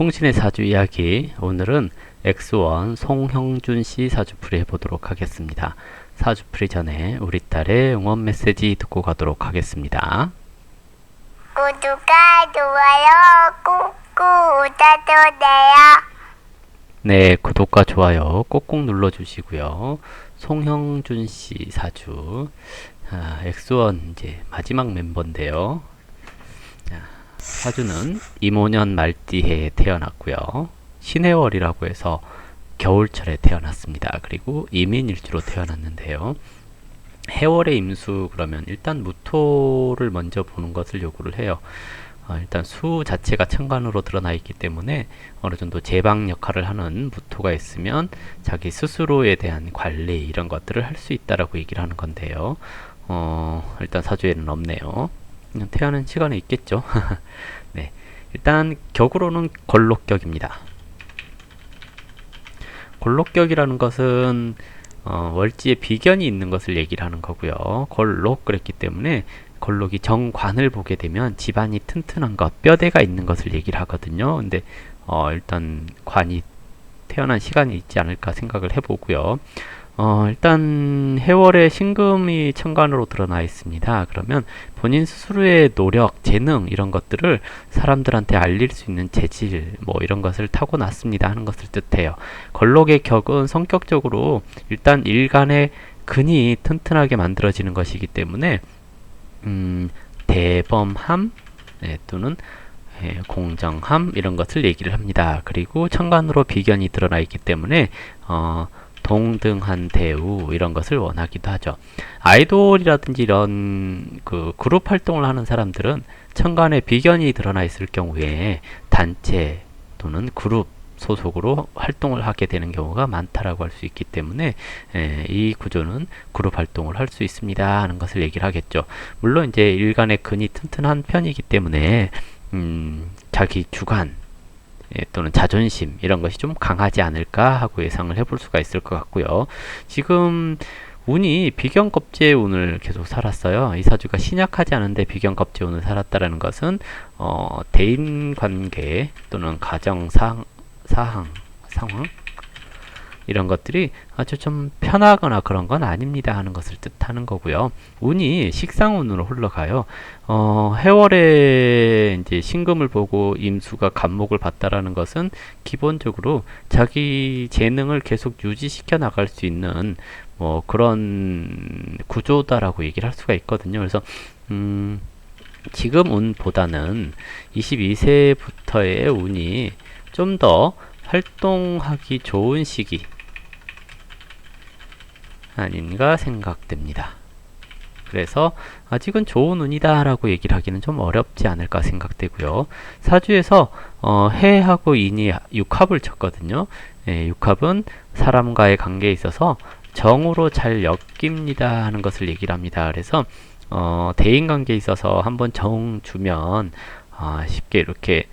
통신의 사주 이야기, 오늘은 X1 송형준 씨 사주풀이 해보도록 하겠습니다. 사주풀이 전에 우리 딸의 응원 메시지 듣고 가도록 하겠습니다. 구독과 좋아요 꾹꾹 눌러주세요. 네, 구독과 좋아요 꼭꼭 눌러주시고요. 송형준 씨 사주, X1 이제 마지막 멤버인데요. 사주는 임오년 말띠해에 태어났고요. 신해월이라고 해서 겨울철에 태어났습니다. 그리고 임인일주로 태어났는데요. 해월의 임수 그러면 일단 무토를 먼저 보는 것을 요구를 해요. 일단 수 자체가 천간으로 드러나 있기 때문에 어느 정도 제방 역할을 하는 무토가 있으면 자기 스스로에 대한 관리 이런 것들을 할 수 있다라고 얘기를 하는 건데요. 일단 사주에는 없네요. 태어난 시간에 있겠죠. 네, 일단 격으로는 걸록격입니다. 걸록격이라는 것은 월지에 비견이 있는 것을 얘기를 하는 거고요. 걸록 그랬기 때문에 걸록이 정관을 보게 되면 집안이 튼튼한 것, 뼈대가 있는 것을 얘기를 하거든요. 근데 일단 관이 태어난 시간이 있지 않을까 생각을 해보고요. 일단 해월에 신금이 천간으로 드러나 있습니다. 그러면 본인 스스로의 노력, 재능 이런 것들을 사람들한테 알릴 수 있는 재질 뭐 이런 것을 타고났습니다 하는 것을 뜻해요. 걸록의 격은 성격적으로 일단 일간의 근이 튼튼하게 만들어지는 것이기 때문에 대범함 또는 공정함 이런 것을 얘기를 합니다. 그리고 천간으로 비견이 드러나 있기 때문에 동등한 대우 이런 것을 원하기도 하죠. 아이돌이라든지 이런 그 그룹 활동을 하는 사람들은 천간에 비견이 드러나 있을 경우에 단체 또는 그룹 소속으로 활동을 하게 되는 경우가 많다라고 할 수 있기 때문에 이 구조는 그룹 활동을 할 수 있습니다 하는 것을 얘기를 하겠죠. 물론 이제 일간의 근이 튼튼한 편이기 때문에 자기 주관 또는 자존심 이런 것이 좀 강하지 않을까 하고 예상을 해볼 수가 있을 것 같고요. 지금 운이 비견겁제 운을 계속 살았어요. 이 사주가 신약하지 않은데 비견겁제 운을 살았다라는 것은 대인관계 또는 가정상 상황 이런 것들이 아주 좀 편하거나 그런 건 아닙니다 하는 것을 뜻하는 거고요. 운이 식상운으로 흘러가요. 해월에 이제 신금을 보고 임수가 간목을 봤다라는 것은 기본적으로 자기 재능을 계속 유지시켜 나갈 수 있는 뭐 그런 구조다라고 얘기를 할 수가 있거든요. 그래서 지금 운보다는 22세부터의 운이 좀 더 활동하기 좋은 시기 아닌가 생각됩니다. 그래서 아직은 좋은 운이다 라고 얘기를 하기는 좀 어렵지 않을까 생각되고요. 사주에서 해하고 인이 육합을 쳤거든요. 육합은 사람과의 관계에 있어서 정으로 잘 엮입니다 하는 것을 얘기를 합니다. 그래서 대인관계에 있어서 한번 정 주면 쉽게 이렇게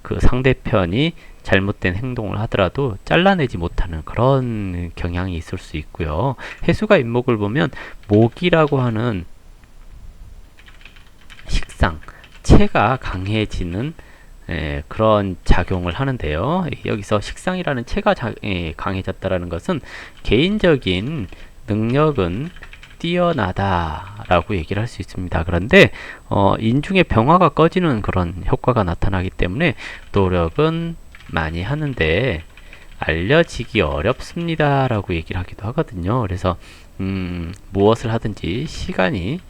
그 상대편이 잘못된 행동을 하더라도 잘라내지 못하는 그런 경향이 있을 수 있고요. 해수가 인목을 보면 목이라고 하는 식상, 체가 강해지는 그런 작용을 하는데요. 여기서 식상이라는 체가 강해졌다라는 것은 개인적인 능력은 뛰어나다라고 얘기를 할 수 있습니다. 그런데 인중의 병화가 꺼지는 그런 효과가 나타나기 때문에 노력은 많이 하는데 알려지기 어렵습니다 라고 얘기를 하기도 하거든요. 그래서 무엇을 하든지 시간이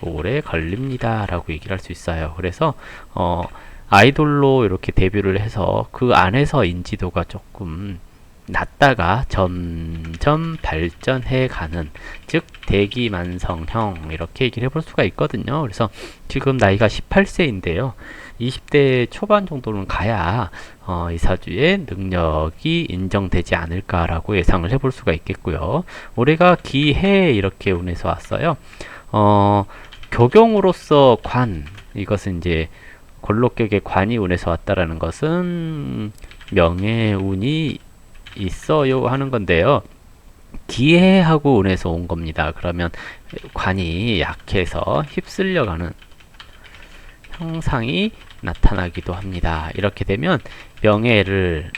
오래 걸립니다 라고 얘기를 할 수 있어요. 그래서 아이돌로 이렇게 데뷔를 해서 그 안에서 인지도가 조금 낮다가 점점 발전해 가는, 즉 대기만성형 이렇게 얘기를 해볼 수가 있거든요. 그래서 지금 나이가 18세인데요 20대 초반 정도는 가야 이 사주의 능력이 인정되지 않을까라고 예상을 해볼 수가 있겠고요. 올해가 기해 이렇게 운에서 왔어요. 교경으로서 관, 이것은 이제 걸록격의 관이 운에서 왔다라는 것은 명예운이 있어요 하는 건데요. 기해하고 운에서 온 겁니다. 그러면 관이 약해서 휩쓸려가는 형상이 나타나기도 합니다. 이렇게 되면 명예를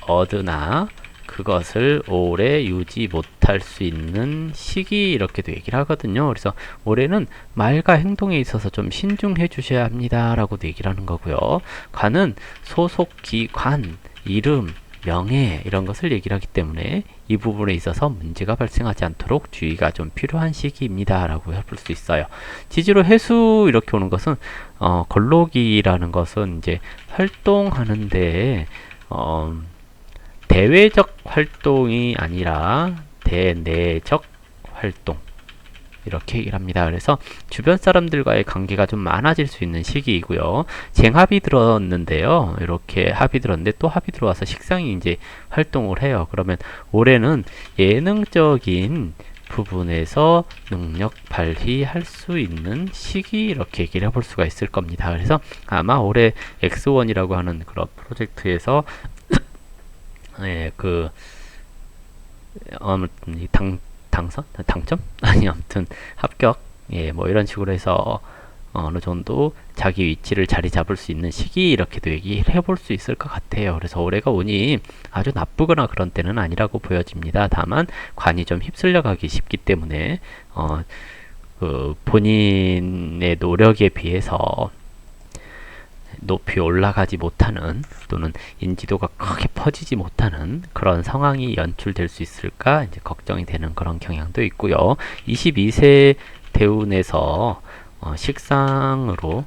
얻으나 그것을 오래 유지 못할 수 있는 시기 이렇게도 얘기를 하거든요. 그래서 올해는 말과 행동에 있어서 좀 신중해 주셔야 합니다 라고도 얘기를 하는 거고요. 관은 소속 기관, 이름, 명예 이런 것을 얘기를 하기 때문에 이 부분에 있어서 문제가 발생하지 않도록 주의가 좀 필요한 시기입니다 라고 해볼 수 있어요. 지지로 해수 이렇게 오는 것은 걸록이라는 것은 이제 활동하는데 대외적 활동이 아니라 대내적 활동 이렇게 얘기를 합니다. 그래서 주변 사람들과의 관계가 좀 많아질 수 있는 시기이고요. 쟁합이 들었는데요. 이렇게 합이 들었는데 또 합이 들어와서 식상이 이제 활동을 해요. 그러면 올해는 예능적인 부분에서 능력 발휘할 수 있는 시기 이렇게 얘기를 해볼 수가 있을 겁니다. 그래서 아마 올해 X1이라고 하는 그런 프로젝트에서 예, 아무튼 당점? 아니 아무튼 합격 예, 뭐 이런 식으로 해서 어느 정도 자기 위치를 자리 잡을 수 있는 시기 이렇게도 얘기를 해볼 수 있을 것 같아요. 그래서 올해가 운이 아주 나쁘거나 그런 때는 아니라고 보여집니다. 다만 관이 좀 휩쓸려 가기 쉽기 때문에 본인의 노력에 비해서 높이 올라가지 못하는 또는 인지도가 크게 퍼지지 못하는 그런 상황이 연출될 수 있을까 이제 걱정이 되는 그런 경향도 있고요. 22세 대운에서 식상으로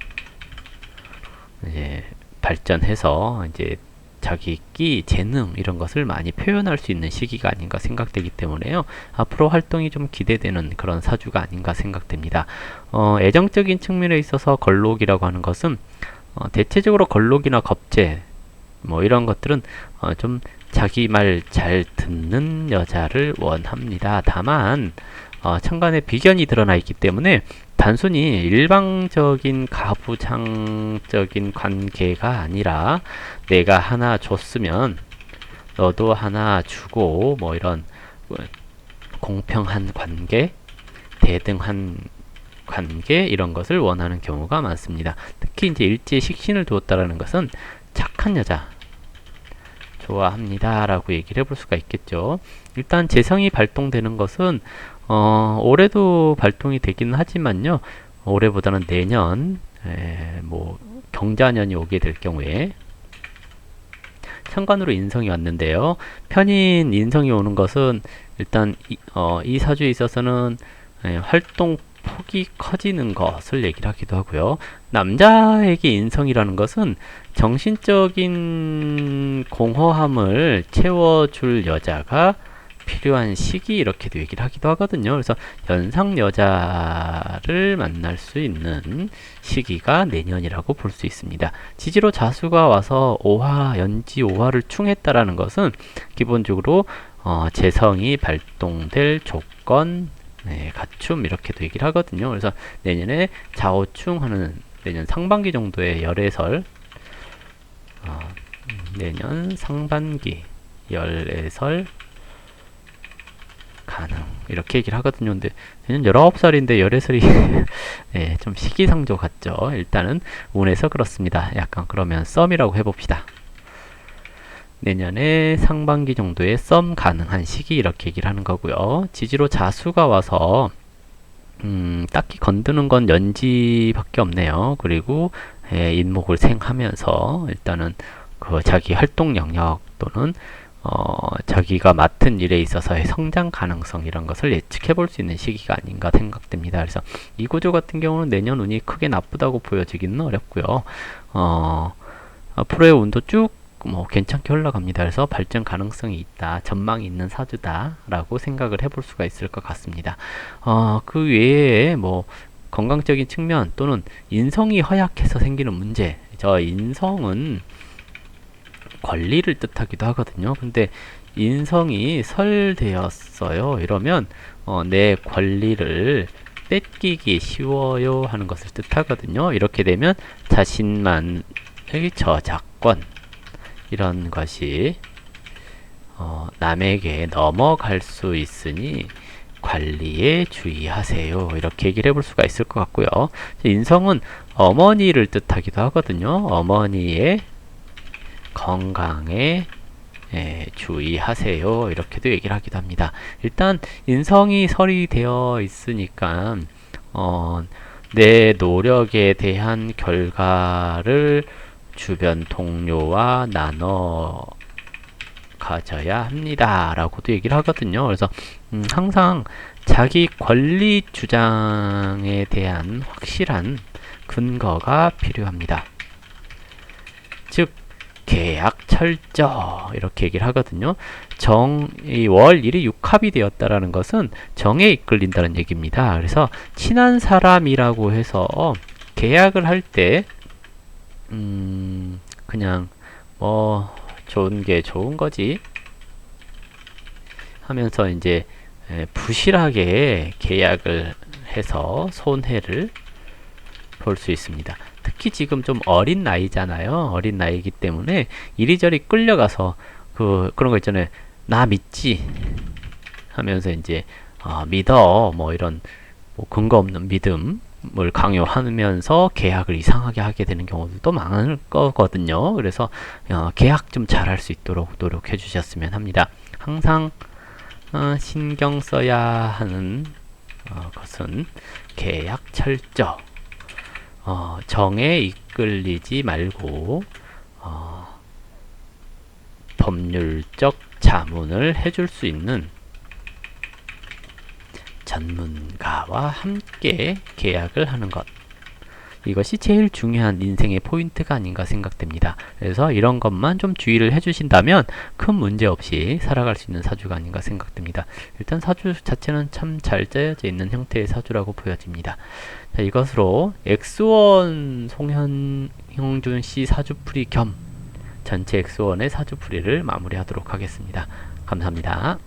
이제 발전해서 이제 자기 끼, 재능 이런 것을 많이 표현할 수 있는 시기가 아닌가 생각되기 때문에요. 앞으로 활동이 좀 기대되는 그런 사주가 아닌가 생각됩니다. 애정적인 측면에 있어서 걸록이라고 하는 것은 대체적으로 걸록이나 겁재 뭐 이런 것들은 좀 자기 말 잘 듣는 여자를 원합니다. 다만 천간에 비견이 드러나 있기 때문에 단순히 일방적인 가부장적인 관계가 아니라 내가 하나 줬으면 너도 하나 주고 뭐 이런 공평한 관계, 대등한 관계 이런 것을 원하는 경우가 많습니다. 특히 이제 일지에 식신을 두었다라는 것은 착한 여자 좋아합니다 라고 얘기를 해볼 수가 있겠죠. 일단 재성이 발동되는 것은 올해도 발동이 되기는 하지만요. 올해보다는 내년 뭐 경자년이 오게 될 경우에 천간으로 인성이 왔는데요. 편인 인성이 오는 것은 일단 이 사주에 있어서는 활동 폭이 커지는 것을 얘기를 하기도 하고요. 남자에게 인성이라는 것은 정신적인 공허함을 채워줄 여자가 필요한 시기 이렇게도 얘기를 하기도 하거든요. 그래서 연상 여자를 만날 수 있는 시기가 내년이라고 볼 수 있습니다. 지지로 자수가 와서 연지 오화를 충했다라는 것은 기본적으로 재성이 발동될 조건 갖춤 이렇게도 얘기를 하거든요. 그래서 내년에 좌우충하는 내년 상반기 정도의 열애설 내년 상반기 열애설 가능 이렇게 얘기를 하거든요. 근데 내년 19살인데 열애설이 좀 시기상조 같죠. 일단은 운에서 그렇습니다. 약간 그러면 썸이라고 해봅시다. 내년에 상반기 정도에 썸 가능한 시기 이렇게 얘기를 하는 거고요. 지지로 자수가 와서 딱히 건드는 건 연지밖에 없네요. 그리고 인목을 생하면서 일단은 그 자기 활동 영역 또는 자기가 맡은 일에 있어서의 성장 가능성 이런 것을 예측해 볼 수 있는 시기가 아닌가 생각됩니다. 그래서 이 구조 같은 경우는 내년 운이 크게 나쁘다고 보여지기는 어렵고요. 앞으로의 운도 쭉 뭐 괜찮게 흘러갑니다. 그래서 발전 가능성이 있다, 전망이 있는 사주다라고 생각을 해볼 수가 있을 것 같습니다. 그 외에 뭐 건강적인 측면 또는 인성이 허약해서 생기는 문제. 저 인성은 권리를 뜻하기도 하거든요. 근데 인성이 설되었어요. 이러면 내 권리를 뺏기기 쉬워요 하는 것을 뜻하거든요. 이렇게 되면 자신만의 저작권 이런 것이 남에게 넘어갈 수 있으니 관리에 주의하세요. 이렇게 얘기를 해볼 수가 있을 것 같고요. 인성은 어머니를 뜻하기도 하거든요. 어머니의 건강에 주의하세요. 이렇게도 얘기를 하기도 합니다. 일단 인성이 설이 되어 있으니까 내 노력에 대한 결과를 주변 동료와 나눠 가져야 합니다. 라고도 얘기를 하거든요. 그래서 항상 자기 권리 주장에 대한 확실한 근거가 필요합니다. 즉 계약 철저 이렇게 얘기를 하거든요. 이 월일이 육합이 되었다라는 것은 정에 이끌린다는 얘기입니다. 그래서 친한 사람이라고 해서 계약을 할 때 그냥 뭐 좋은 게 좋은 거지 하면서 이제 부실하게 계약을 해서 손해를 볼 수 있습니다. 특히 지금 좀 어린 나이잖아요. 어린 나이이기 때문에 이리저리 끌려가서 그런 거 있잖아요. 나 믿지 하면서 이제 믿어 뭐 이런 뭐 근거 없는 믿음을 강요하면서 계약을 이상하게 하게 되는 경우도 많을 거거든요. 그래서 계약 좀 잘할 수 있도록 노력해 주셨으면 합니다. 항상 신경 써야 하는 것은 계약 철저. 정에 이끌리지 말고 법률적 자문을 해줄 수 있는 전문가와 함께 계약을 하는 것. 이것이 제일 중요한 인생의 포인트가 아닌가 생각됩니다. 그래서 이런 것만 좀 주의를 해주신다면 큰 문제 없이 살아갈 수 있는 사주가 아닌가 생각됩니다. 일단 사주 자체는 참 잘 짜여져 있는 형태의 사주라고 보여집니다. 자, 이것으로 X1 송형준 씨 사주풀이 겸 전체 X1의 사주풀이를 마무리하도록 하겠습니다. 감사합니다.